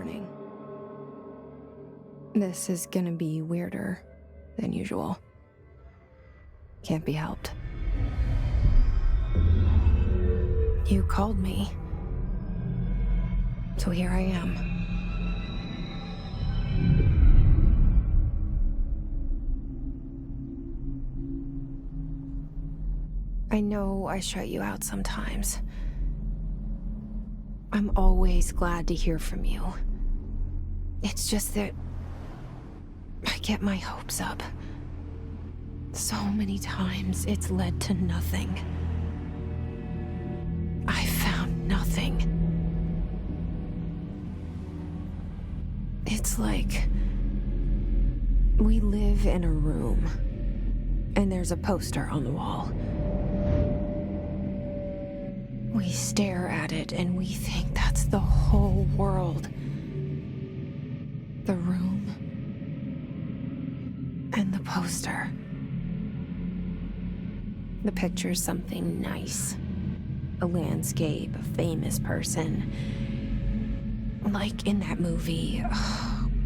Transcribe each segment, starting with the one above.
warning. This is gonna be weirder than usual. Can't be helped. You called me. So here I am. I know I shut you out sometimes. I'm always glad to hear from you. It's just that I get my hopes up. So many times it's led to nothing. I found nothing. It's like we live in a room, and there's a poster on the wall. We stare at it and we think that's the whole world. The room and the poster. The picture's something nice. A landscape, a famous person. Like in that movie,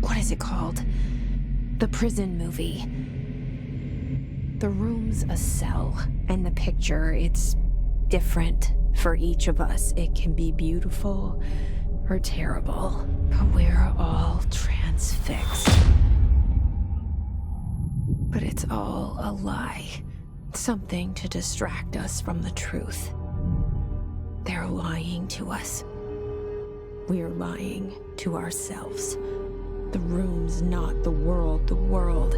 what is it called? The prison movie. The room's a cell, and the picture, it's different for each of us. It can be beautiful or terrible, but we're all transfixed. But it's all a lie. Something to distract us from the truth. They're lying to us. We're lying to ourselves. The room's not the world. The world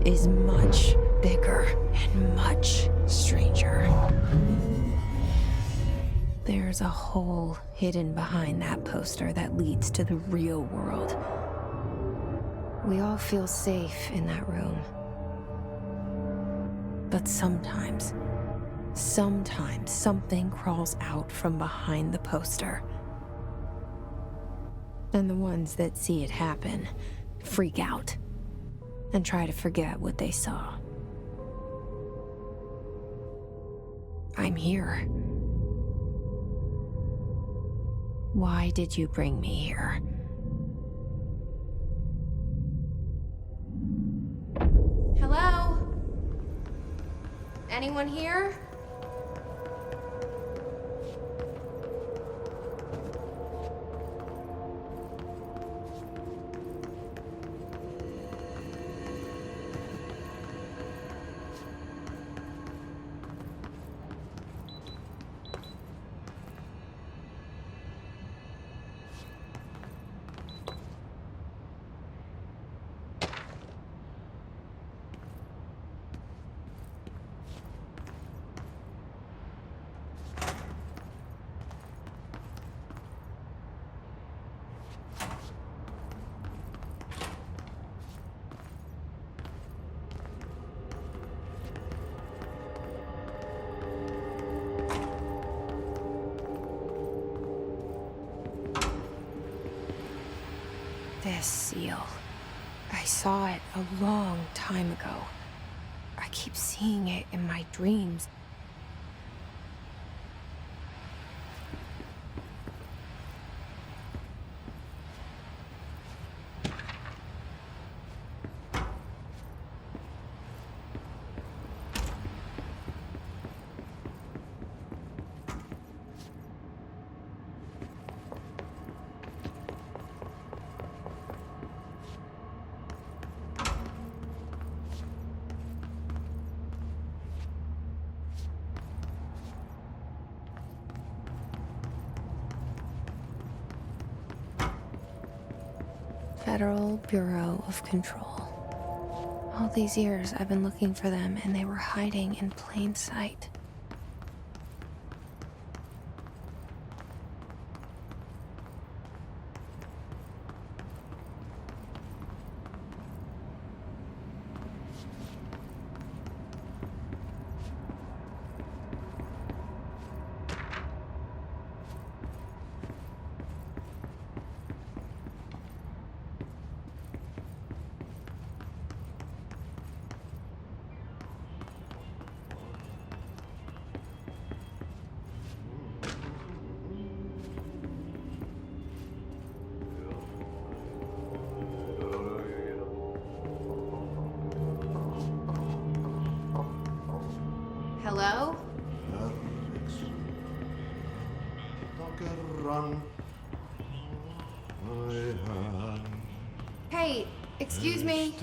is much bigger and much stranger. There's a hole hidden behind that poster that leads to the real world. We all feel safe in that room. But sometimes something crawls out from behind the poster. And the ones that see it happen freak out and try to forget what they saw. I'm here. Why did you bring me here? Hello? Anyone here? This seal. I saw it a long time ago. I keep seeing it in my dreams. Federal Bureau of Control. All these years I've been looking for them, and they were hiding in plain sight. Hey, excuse me.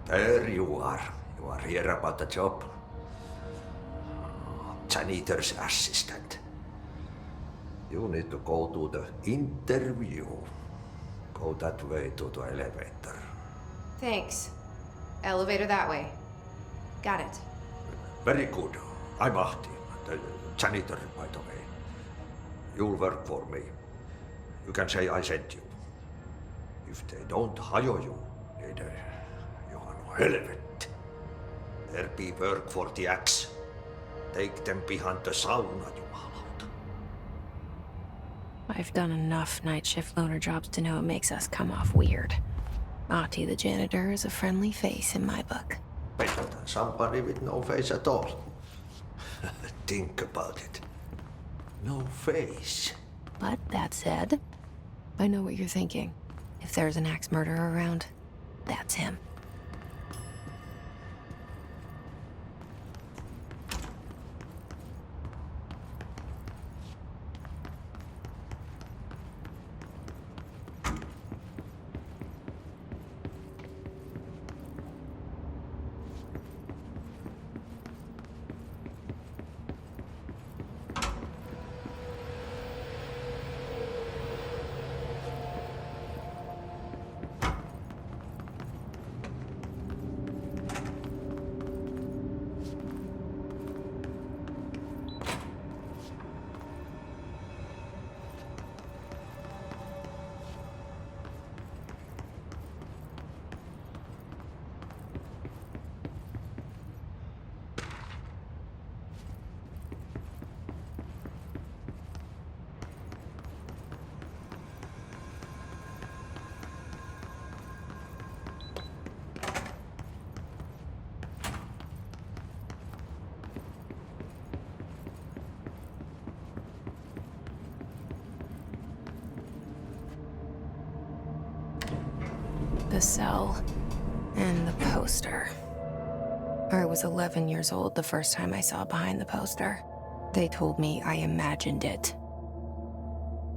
There you are. You are here about the job. Janitor's assistant. You need to go to the interview. Go that way to the elevator. Thanks. Elevator that way. Got it. Very good. I'm Ahti, the janitor, by the way. You'll work for me. You can say I sent you. If they don't hire you, then you are no helvet. There be work for the axe. Take them behind the sauna, jumalauta. I've done enough night shift loner jobs to know it makes us come off weird. Ahti the janitor is a friendly face in my book. Better than somebody with no face at all. Think about it. No face. But that said, I know what you're thinking. If there's an axe murderer around, that's him. The cell. And the poster. I was 11 years old the first time I saw behind the poster. They told me I imagined it.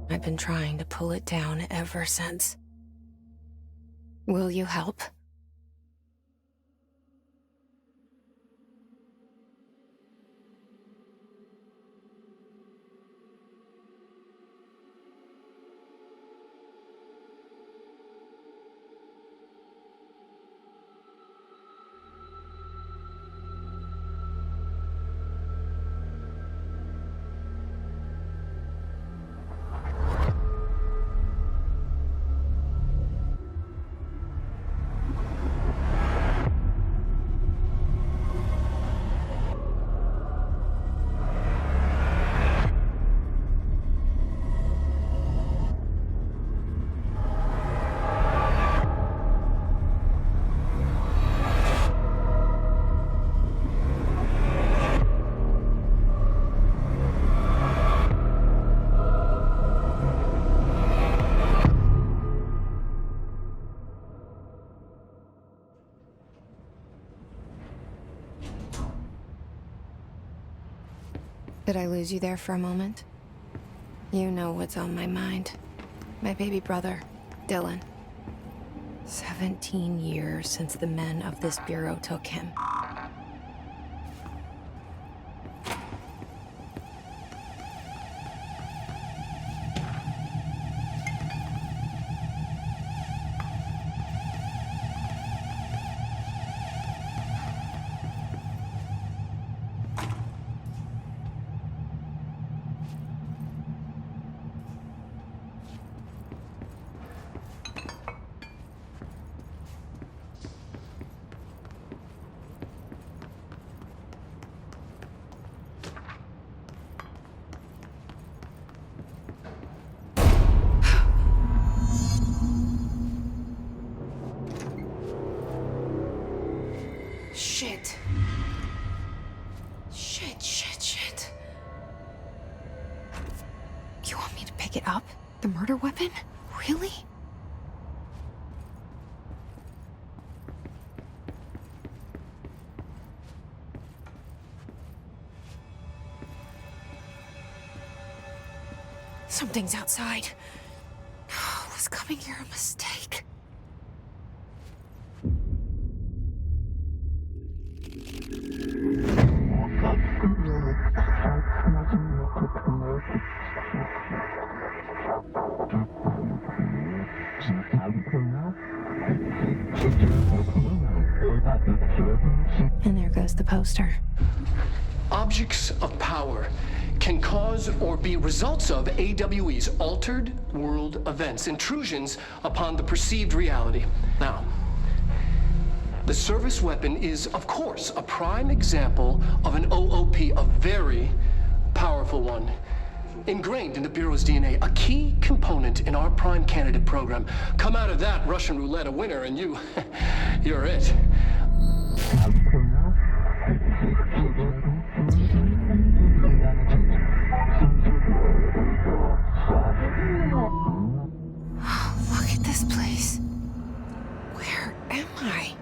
I've been trying to pull it down ever since. Will you help? Did I lose you there for a moment? You know what's on my mind. My baby brother, Dylan. 17 years since the men of this bureau took him. Shit. Shit. You want me to pick it up? The murder weapon? Really? Something's outside. Was coming here a mistake? And there goes the poster. Objects of power can cause or be results of AWE's altered world events, intrusions upon the perceived reality. Now, the service weapon is, of course, a prime example of an OOP, a very powerful one. Ingrained in the Bureau's DNA, a key component in our prime candidate program. Come out of that Russian roulette a winner and you're it. Look at this place. Where am I?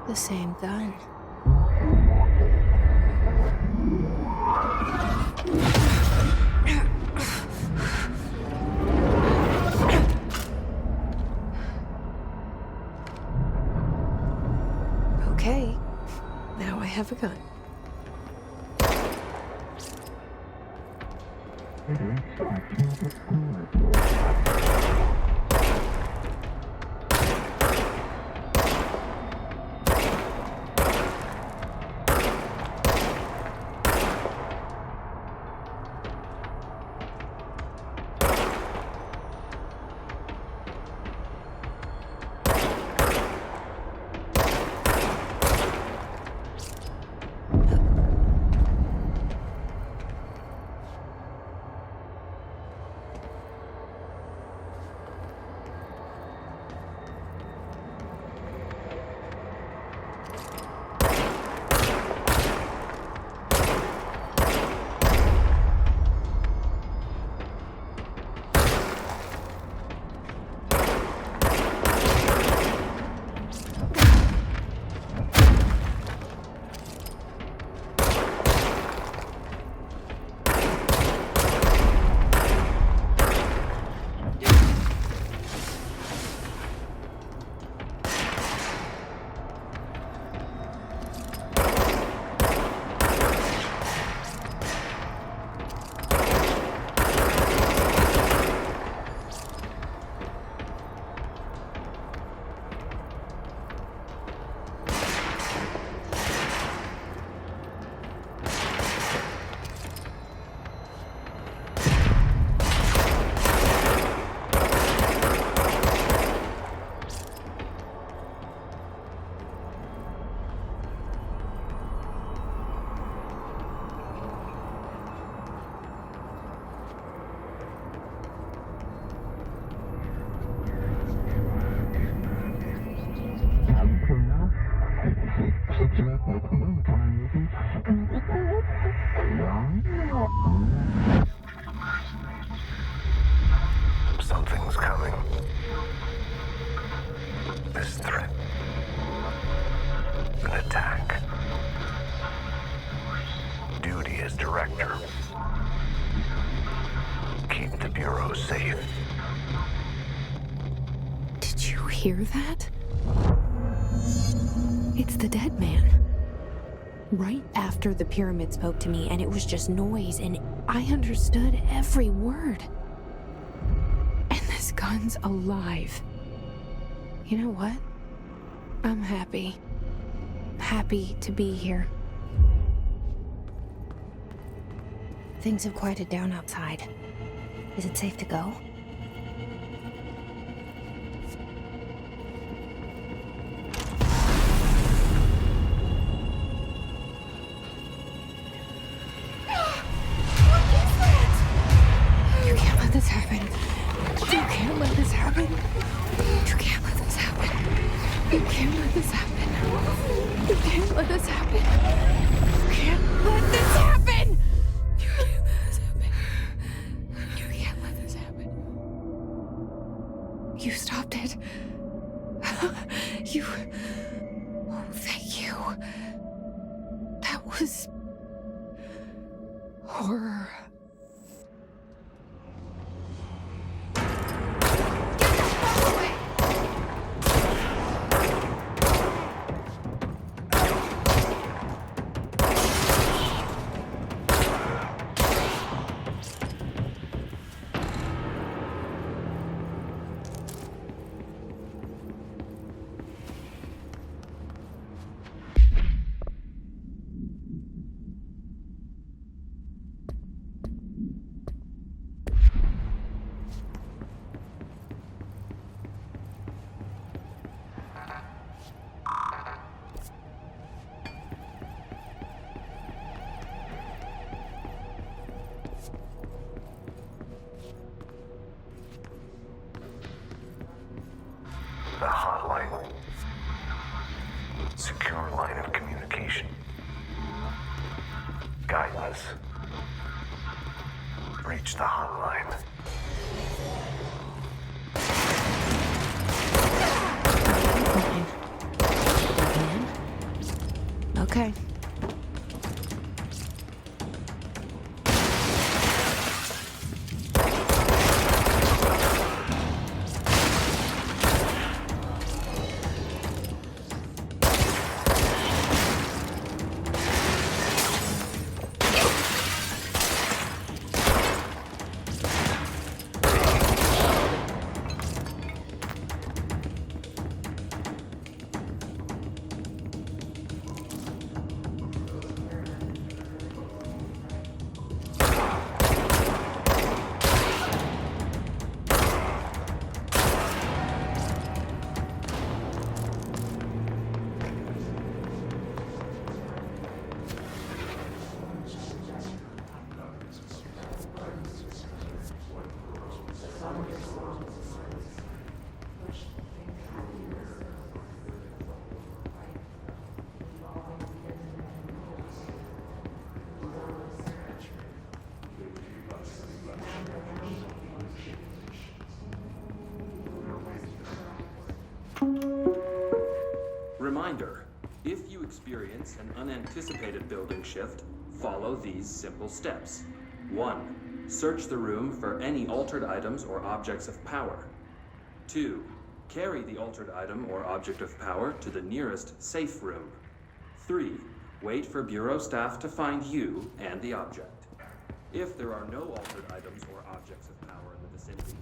The same gun. Okay, now I have a gun. Something's coming. This threat. An attack. Duty as director. Keep the Bureau safe. Did you hear that? It's the dead man. Right after the pyramid spoke to me, and it was just noise, and I understood every word. And this gun's alive. You know what? I'm happy. Happy to be here. Things have quieted down outside. Is it safe to go? You can't let this happen. You can't let this happen. You can't let this happen. You can't let this happen. You can't let this happen. You can't let this happen. You can't let this happen. You can't let this happen. You stopped it. You. Oh, thank you. That was horror. The hotline. Secure line of communication. Guidance. Reach the hotline. Okay. Reminder, if you experience an unanticipated building shift, follow these simple steps. 1. Search the room for any altered items or objects of power. 2. Carry the altered item or object of power to the nearest safe room. 3. Wait for Bureau staff to find you and the object. If there are no altered items or objects of power in the vicinity,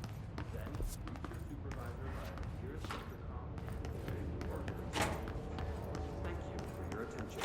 then reach your supervisor via the nearest intercom. Thank you for your attention.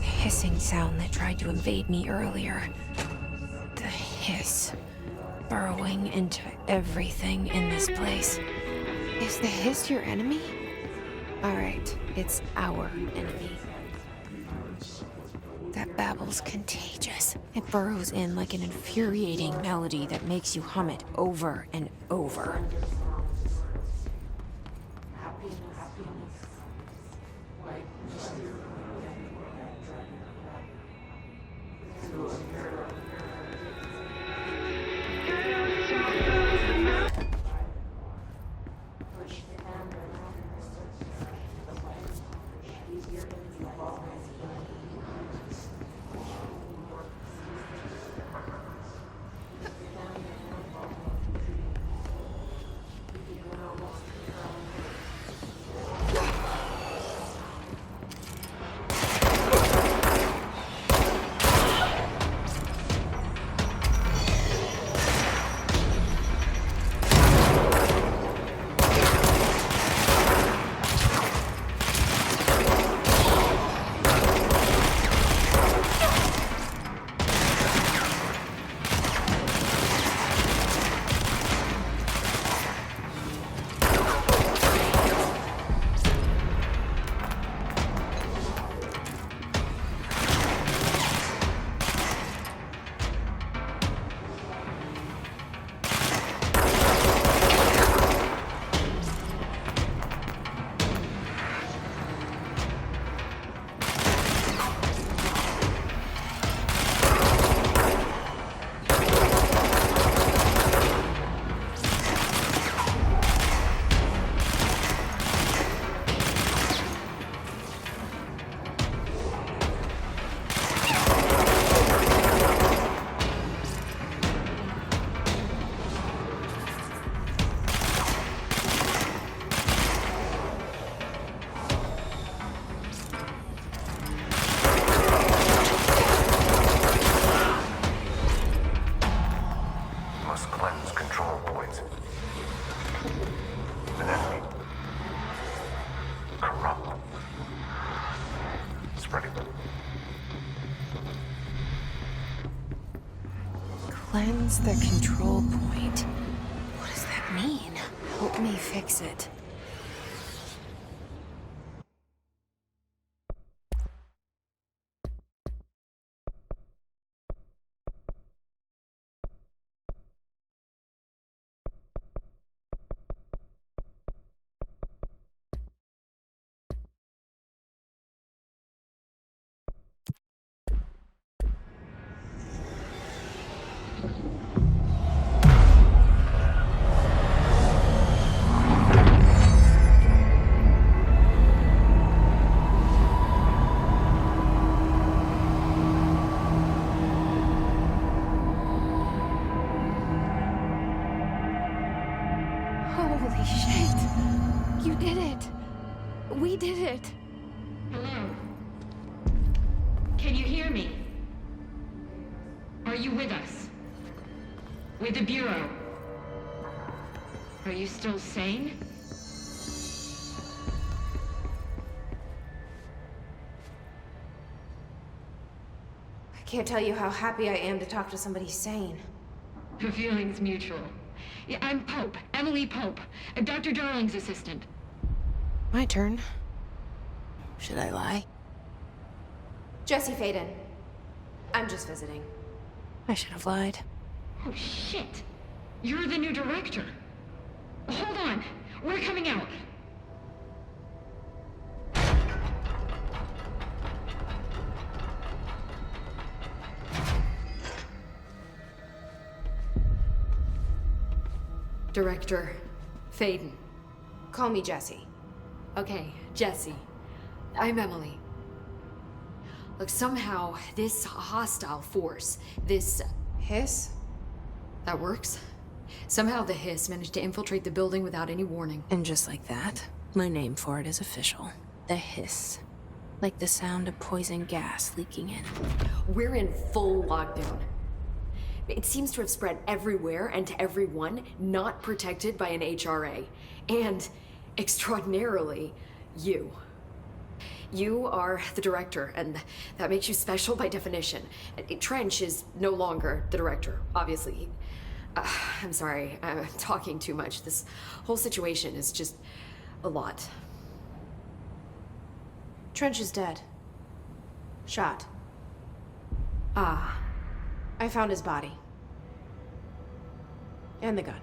Hissing sound that tried to invade me earlier. The hiss, burrowing into everything in this place. Is the Hiss your enemy? Alright, it's our enemy. That babble's contagious. It burrows in like an infuriating melody that makes you hum it over and over. Must cleanse control points. An enemy. Corrupt. Spreading. Cleanse the control point. What does that mean? Help me fix it. Holy shit! You did it! We did it! Hello? Can you hear me? Are you with us? With the Bureau? Are you still sane? I can't tell you how happy I am to talk to somebody sane. The feeling's mutual. Yeah, I'm Pope, Emily Pope, Dr. Darling's assistant. My turn. Should I lie? Jesse Faden. I'm just visiting. I should have lied. Oh, shit. You're the new director. Hold on. We're coming out. Director Faden. Call me Jesse. Okay, Jesse. I'm Emily. Look, somehow this hostile force, this... Hiss? that works? Somehow the Hiss managed to infiltrate the building without any warning. And just like that, my name for it is official. The Hiss. Like the sound of poison gas leaking in. We're in full lockdown. It seems to have spread everywhere and to everyone not protected by an HRA. And, extraordinarily, you. You are the director, and that makes you special by definition. Trench is no longer the director, obviously. I'm sorry, I'm talking too much. This whole situation is just a lot. Trench is dead. Shot. Ah, I found his body. And the gun.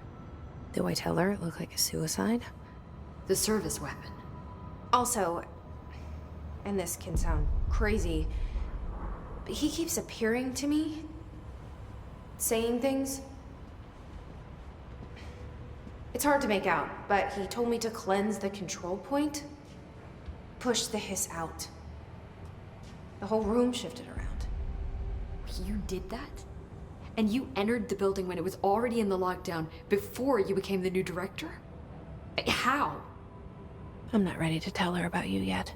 Do I tell her it looked like a suicide? the service weapon. Also, and this can sound crazy, but he keeps appearing to me, saying things. It's hard to make out, but he told me to cleanse the control point, push the hiss out. The whole room shifted around. You did that? And you entered the building when it was already in the lockdown before you became the new director? How? I'm not ready to tell her about you yet.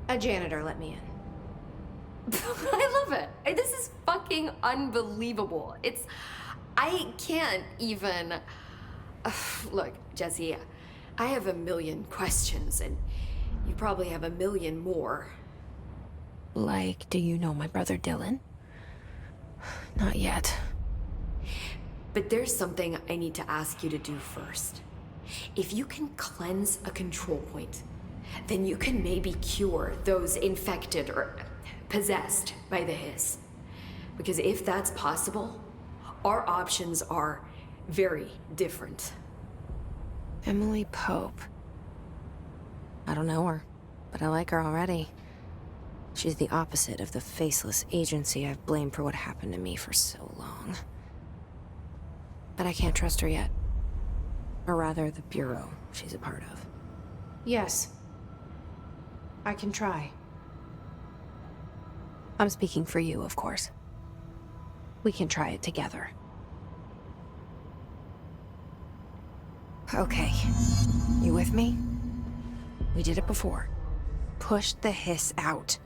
A janitor let me in. I love it. This is fucking unbelievable. I can't even... Look, Jesse, I have a million questions, and you probably have a million more. Like, do you know my brother Dylan? Not yet. But there's something I need to ask you to do first. If you can cleanse a control point, then you can maybe cure those infected or possessed by the hiss. Because if that's possible, our options are very different. Emily Pope. I don't know her, but I like her already. She's the opposite of the faceless agency I've blamed for what happened to me for so long. But I can't trust her yet. Or rather, the Bureau she's a part of. Yes. I can try. I'm speaking for you, of course. We can try it together. Okay. You with me? We did it before. Push the hiss out.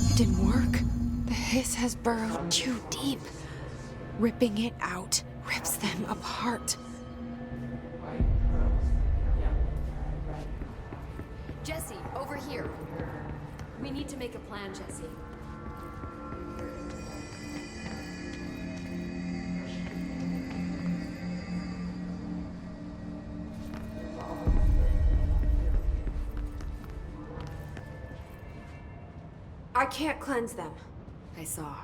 It didn't work. The hiss has burrowed too deep. Ripping it out rips them apart. Jesse, over here. We need to make a plan, Jesse. I can't cleanse them. I saw.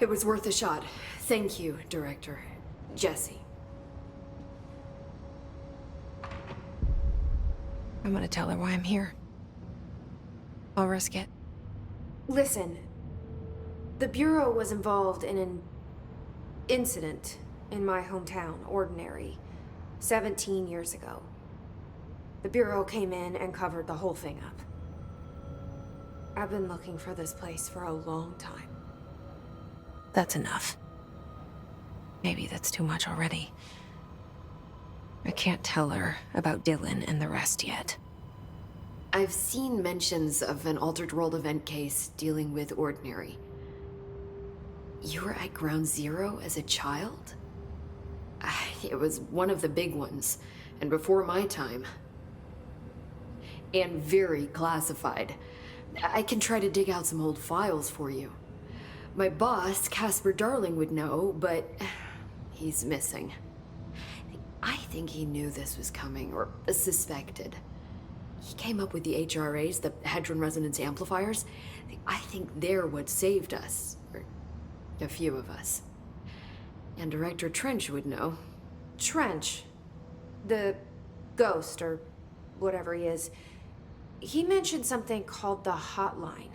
It was worth a shot. Thank you, Director. Jesse. I'm gonna tell her why I'm here. I'll risk it. Listen, the Bureau was involved in an incident in my hometown, Ordinary, 17 years ago. The Bureau came in and covered the whole thing up. I've been looking for this place for a long time. That's enough. Maybe that's too much already. I can't tell her about Dylan and the rest yet. I've seen mentions of an Altered World event case dealing with Ordinary. You were at Ground Zero as a child? It was one of the big ones, and before my time. And very classified. I can try to dig out some old files for you. My boss, Casper Darling, would know, but he's missing. I think he knew this was coming, or suspected. He came up with the HRAs, the Hadron Resonance Amplifiers. I think they're what saved us, or a few of us. And Director Trench would know. Trench, the ghost, or whatever he is, he mentioned something called the Hotline.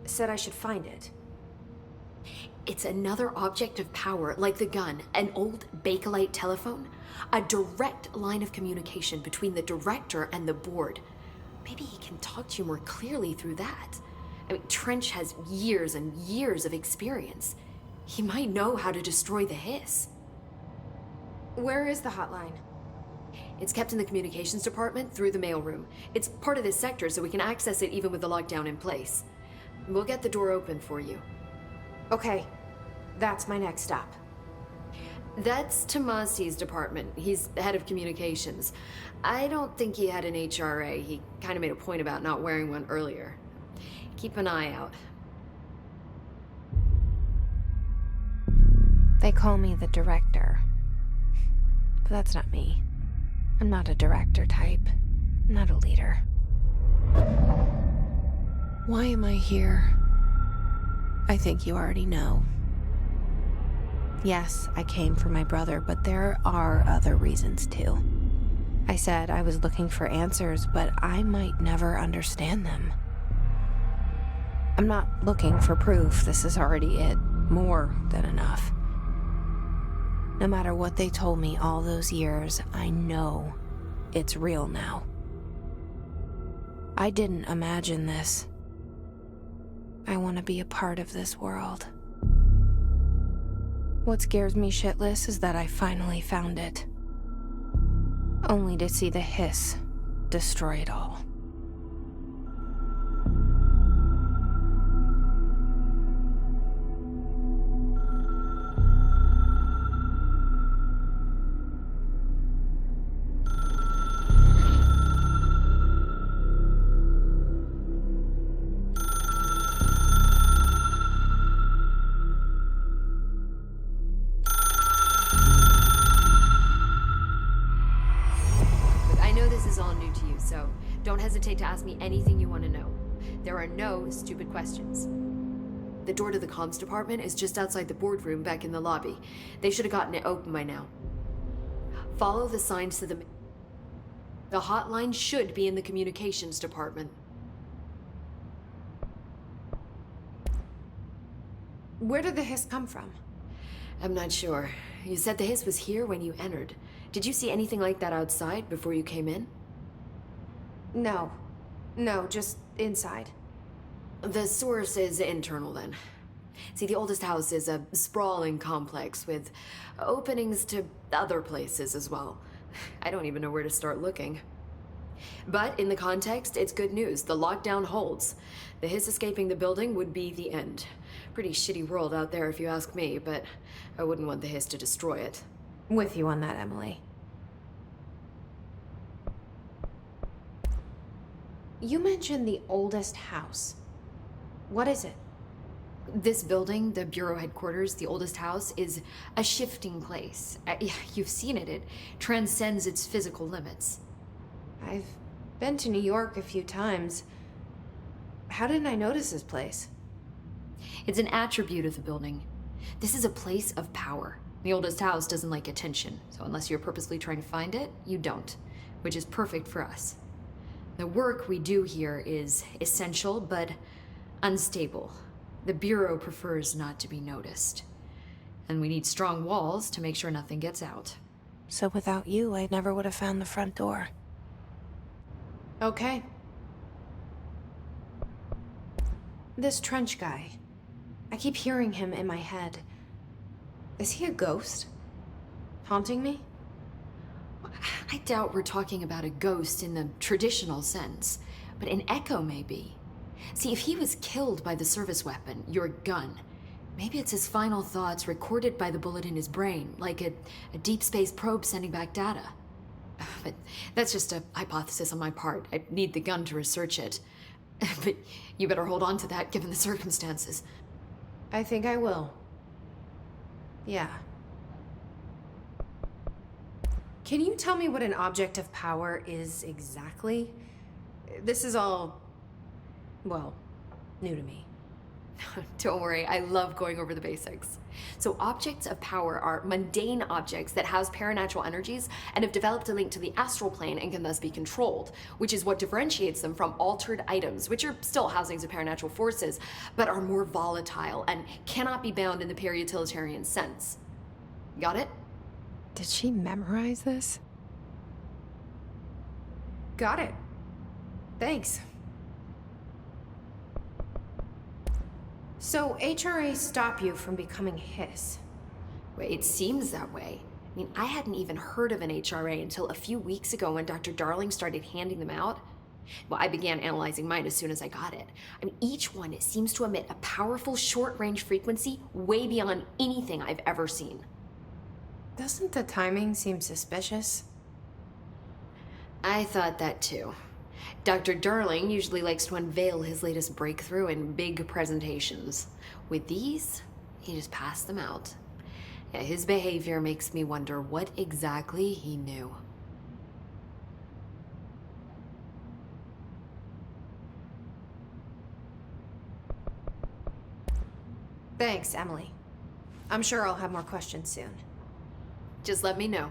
Said I should find it. It's another object of power, like the gun, an old Bakelite telephone. A direct line of communication between the director and the board. Maybe he can talk to you more clearly through that. I mean, Trench has years and years of experience. He might know how to destroy the Hiss. Where is the hotline? It's kept in the communications department through the mailroom. It's part of this sector, so we can access it even with the lockdown in place. We'll get the door open for you. Okay, that's my next stop. That's Tomasi's department. He's head of communications. I don't think he had an HRA. He kind of made a point about not wearing one earlier. Keep an eye out. They call me the director. But that's not me. I'm not a director type. I'm not a leader. Why am I here? I think you already know. Yes, I came for my brother, but there are other reasons too. I said I was looking for answers, but I might never understand them. I'm not looking for proof. This is already it. More than enough. No matter what they told me all those years, I know it's real now. I didn't imagine this. I want to be a part of this world. What scares me shitless is that I finally found it. Only to see the Hiss destroy it all. Don't hesitate to ask me anything you want to know. There are no stupid questions. The door to the comms department is just outside the boardroom back in the lobby. They should have gotten it open by now. Follow the signs to the... The hotline should be in the communications department. Where did the Hiss come from? I'm not sure. You said the Hiss was here when you entered. Did you see anything like that outside before you came in? No. No, just inside. The source is internal, then. See, the oldest house is a sprawling complex with openings to other places as well. I don't even know where to start looking. But in the context, it's good news. The lockdown holds. The Hiss escaping the building would be the end. Pretty shitty world out there if you ask me, but I wouldn't want the Hiss to destroy it. With you on that, Emily. You mentioned the oldest house. What is it? This building, the Bureau headquarters, the oldest house, is a shifting place. You've seen it. It transcends its physical limits. I've been to New York a few times. How didn't I notice this place? It's an attribute of the building. This is a place of power. The oldest house doesn't like attention, so unless you're purposely trying to find it, you don't, which is perfect for us. The work we do here is essential, but unstable. The Bureau prefers not to be noticed. And we need strong walls to make sure nothing gets out. So without you, I never would have found the front door. Okay. This Trench guy. I keep hearing him in my head. Is he a ghost? Haunting me? I doubt we're talking about a ghost in the traditional sense, but an echo maybe. See, if he was killed by the service weapon, your gun, maybe it's his final thoughts recorded by the bullet in his brain, like a deep space probe sending back data. But that's just a hypothesis on my part. I need the gun to research it. But you better hold on to that given the circumstances. I think I will. Yeah. Can you tell me what an object of power is exactly? This is all, well, new to me. Don't worry, I love going over the basics. So objects of power are mundane objects that house paranatural energies and have developed a link to the astral plane and can thus be controlled, which is what differentiates them from altered items, which are still housings of paranatural forces, but are more volatile and cannot be bound in the peri-utilitarian sense. Got it? Did she memorize this? Got it. Thanks. So HRA stop you from becoming Hiss? Wait, it seems that way. I mean, I hadn't even heard of an HRA until a few weeks ago when Dr. Darling started handing them out. Well, I began analyzing mine as soon as I got it. I mean, each one seems to emit a powerful short-range frequency way beyond anything I've ever seen. Doesn't the timing seem suspicious? I thought that too. Dr. Darling usually likes to unveil his latest breakthrough in big presentations. With these, he just passed them out. Yeah, his behavior makes me wonder what exactly he knew. Thanks, Emily. I'm sure I'll have more questions soon. Just let me know.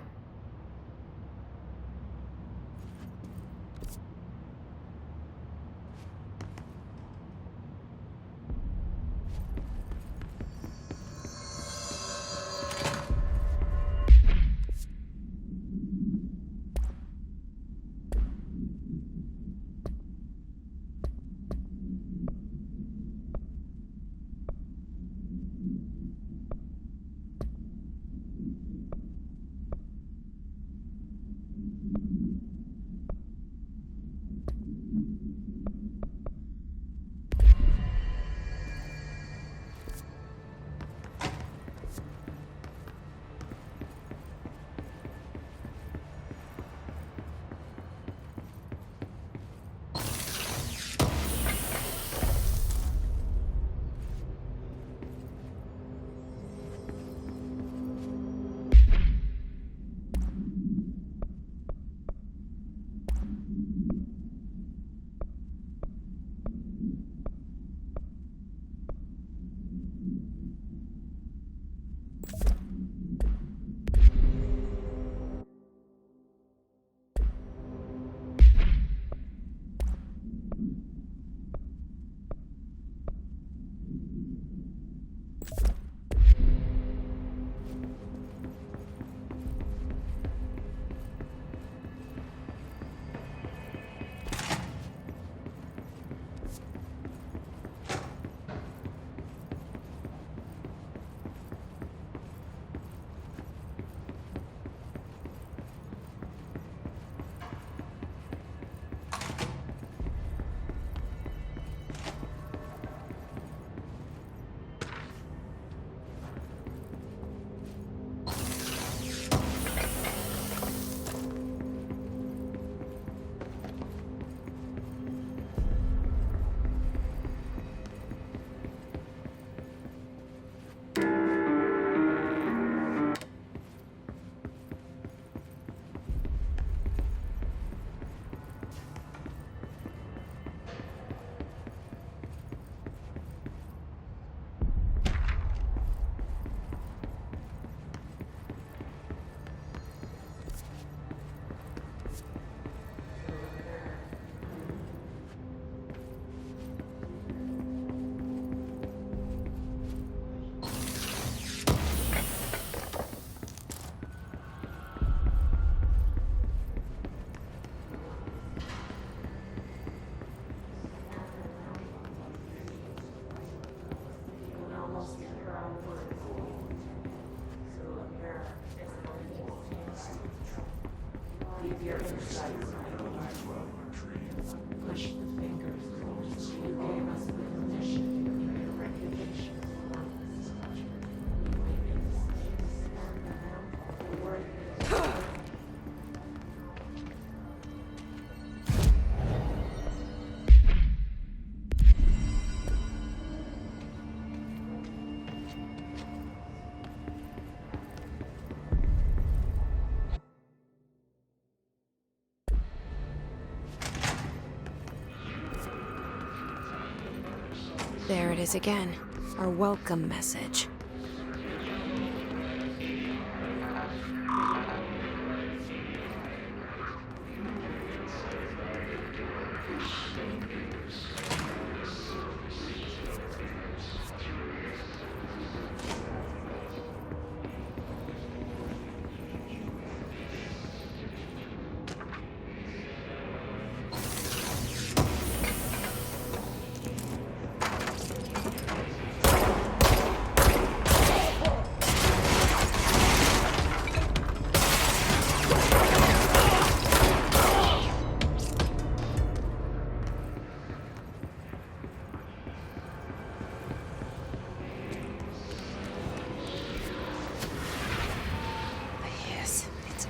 There it is again. Our welcome message.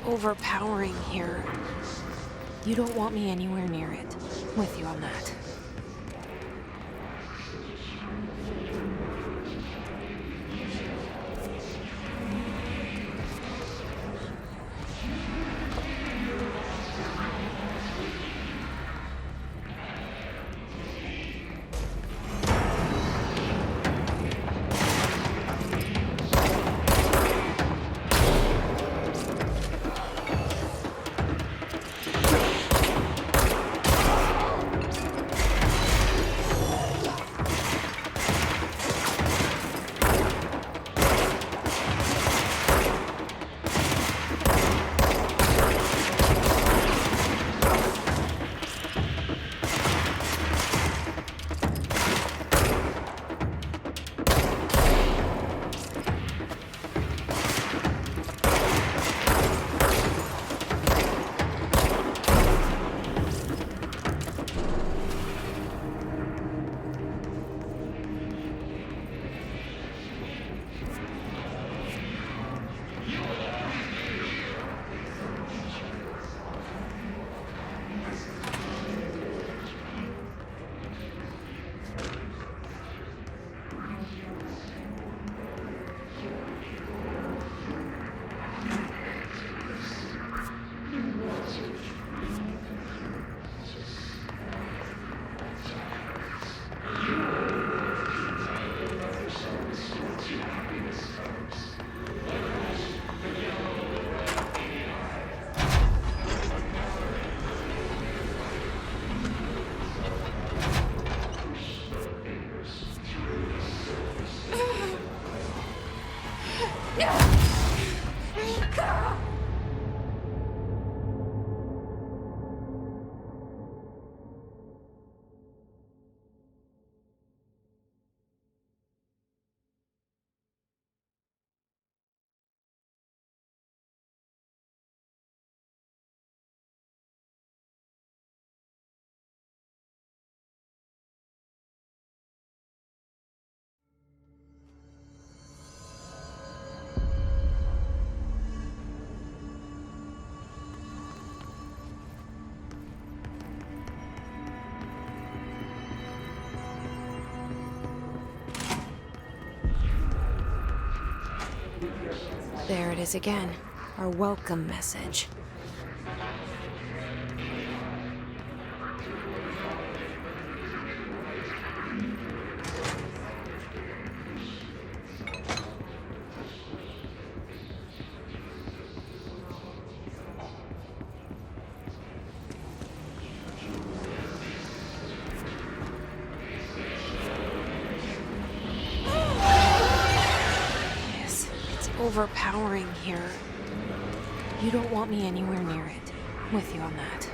overpowering here. You don't want me anywhere near it. With you on that. There it is again. Our welcome message. Overpowering here. You don't want me anywhere near it. With you on that.